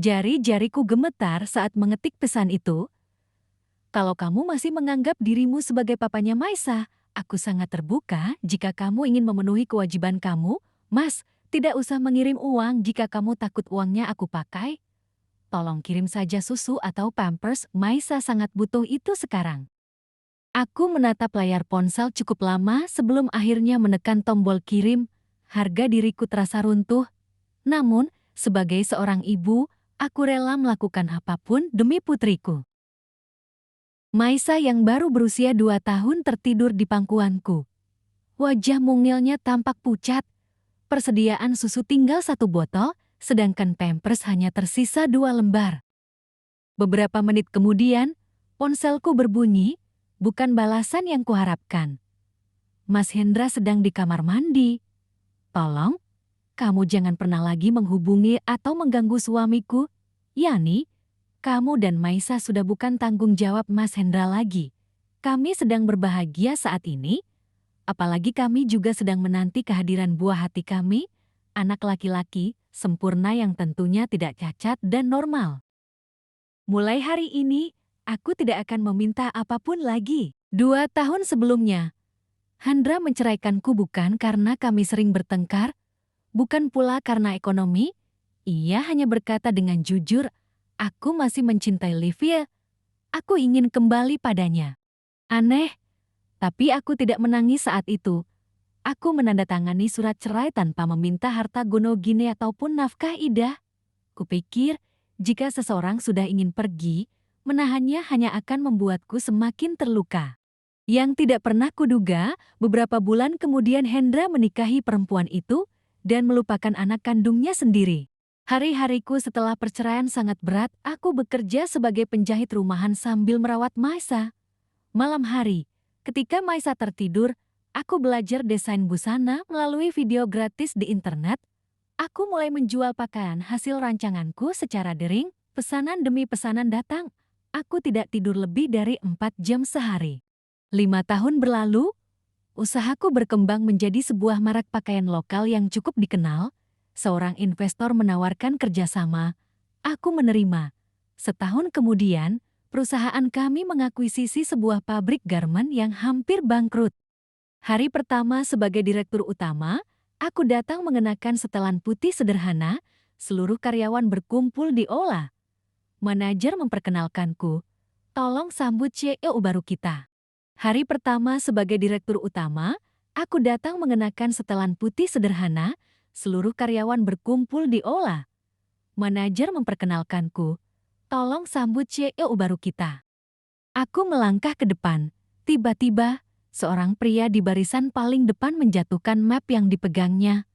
Jari-jariku gemetar saat mengetik pesan itu. Kalau kamu masih menganggap dirimu sebagai papanya Maisa, aku sangat terbuka jika kamu ingin memenuhi kewajiban kamu. Mas, tidak usah mengirim uang jika kamu takut uangnya aku pakai. Tolong kirim saja susu atau pampers, Maisa sangat butuh itu sekarang. Aku menatap layar ponsel cukup lama sebelum akhirnya menekan tombol kirim. Harga diriku terasa runtuh. Namun, sebagai seorang ibu, aku rela melakukan apapun demi putriku. Maisa yang baru berusia 2 tahun tertidur di pangkuanku. Wajah mungilnya tampak pucat. Persediaan susu tinggal 1 botol, sedangkan pampers hanya tersisa 2 lembar. Beberapa menit kemudian, ponselku berbunyi, bukan balasan yang kuharapkan. Mas Hendra sedang di kamar mandi. Tolong, kamu jangan pernah lagi menghubungi atau mengganggu suamiku. Yani, kamu dan Maisa sudah bukan tanggung jawab Mas Hendra lagi. Kami sedang berbahagia saat ini, apalagi kami juga sedang menanti kehadiran buah hati kami, anak laki-laki, sempurna yang tentunya tidak cacat dan normal. Mulai hari ini, aku tidak akan meminta apapun lagi. 2 tahun sebelumnya, Hendra menceraikanku bukan karena kami sering bertengkar, bukan pula karena ekonomi. Ia hanya berkata dengan jujur, aku masih mencintai Livia. Aku ingin kembali padanya. Aneh, tapi aku tidak menangis saat itu. Aku menandatangani surat cerai tanpa meminta harta gono gini ataupun nafkah idah. Kupikir, jika seseorang sudah ingin pergi, menahannya hanya akan membuatku semakin terluka. Yang tidak pernah kuduga, beberapa bulan kemudian Hendra menikahi perempuan itu dan melupakan anak kandungnya sendiri. Hari-hariku setelah perceraian sangat berat, aku bekerja sebagai penjahit rumahan sambil merawat Maisa. Malam hari, ketika Maisa tertidur, aku belajar desain busana melalui video gratis di internet. Aku mulai menjual pakaian hasil rancanganku secara daring, pesanan demi pesanan datang. Aku tidak tidur lebih dari 4 jam sehari. 5 tahun berlalu, usahaku berkembang menjadi sebuah merek pakaian lokal yang cukup dikenal. Seorang investor menawarkan kerjasama. Aku menerima. Setahun kemudian, perusahaan kami mengakuisisi sebuah pabrik garmen yang hampir bangkrut. Hari pertama sebagai direktur utama, aku datang mengenakan setelan putih sederhana, seluruh karyawan berkumpul di aula. Manajer memperkenalkanku, tolong sambut CEO baru kita. Hari pertama sebagai direktur utama, aku datang mengenakan setelan putih sederhana, seluruh karyawan berkumpul di aula. Manajer memperkenalkanku, tolong sambut CEO baru kita. Aku melangkah ke depan. Tiba-tiba, seorang pria di barisan paling depan menjatuhkan map yang dipegangnya.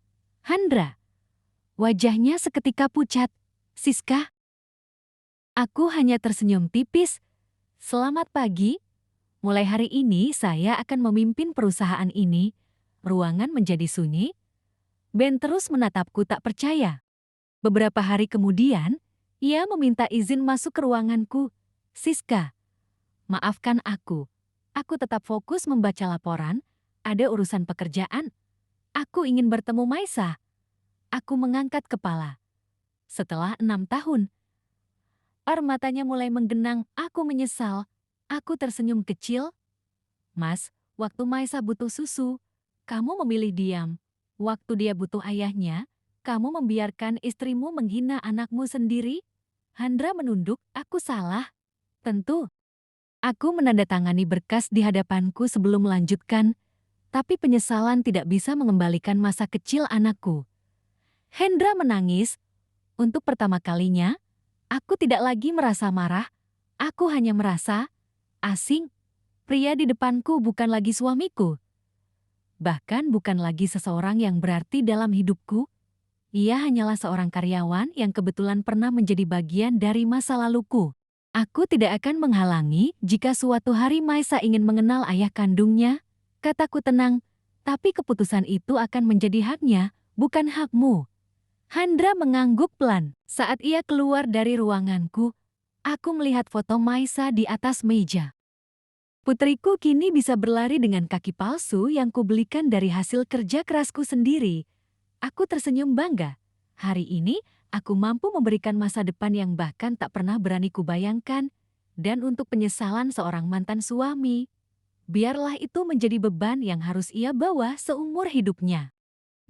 Hendra. Wajahnya seketika pucat. Siska. Aku hanya tersenyum tipis. Selamat pagi. Mulai hari ini saya akan memimpin perusahaan ini. Ruangan menjadi sunyi. Ben terus menatapku tak percaya. Beberapa hari kemudian, ia meminta izin masuk ke ruanganku. Siska, maafkan aku. Aku tetap fokus membaca laporan, ada urusan pekerjaan. Aku ingin bertemu Maisa. Aku mengangkat kepala. Setelah 6 tahun, air matanya mulai menggenang, aku menyesal. Aku tersenyum kecil. Mas, waktu Maisa butuh susu, kamu memilih diam. Waktu dia butuh ayahnya, kamu membiarkan istrimu menghina anakmu sendiri? Hendra menunduk, aku salah. Tentu. Aku menandatangani berkas di hadapanku sebelum melanjutkan, tapi penyesalan tidak bisa mengembalikan masa kecil anakku. Hendra menangis. Untuk pertama kalinya, aku tidak lagi merasa marah, aku hanya merasa asing. Pria di depanku bukan lagi suamiku. Bahkan bukan lagi seseorang yang berarti dalam hidupku. Ia hanyalah seorang karyawan yang kebetulan pernah menjadi bagian dari masa laluku. Aku tidak akan menghalangi jika suatu hari Maisa ingin mengenal ayah kandungnya. Kataku tenang, tapi keputusan itu akan menjadi haknya, bukan hakmu. Hendra mengangguk pelan. Saat ia keluar dari ruanganku, aku melihat foto Maisa di atas meja. Putriku kini bisa berlari dengan kaki palsu yang kubelikan dari hasil kerja kerasku sendiri. Aku tersenyum bangga. Hari ini, Aku mampu memberikan masa depan yang bahkan tak pernah berani kubayangkan. Dan untuk penyesalan seorang mantan suami, biarlah itu menjadi beban yang harus ia bawa seumur hidupnya.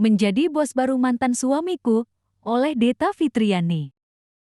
Menjadi bos baru mantan suamiku oleh Deta Fitriani.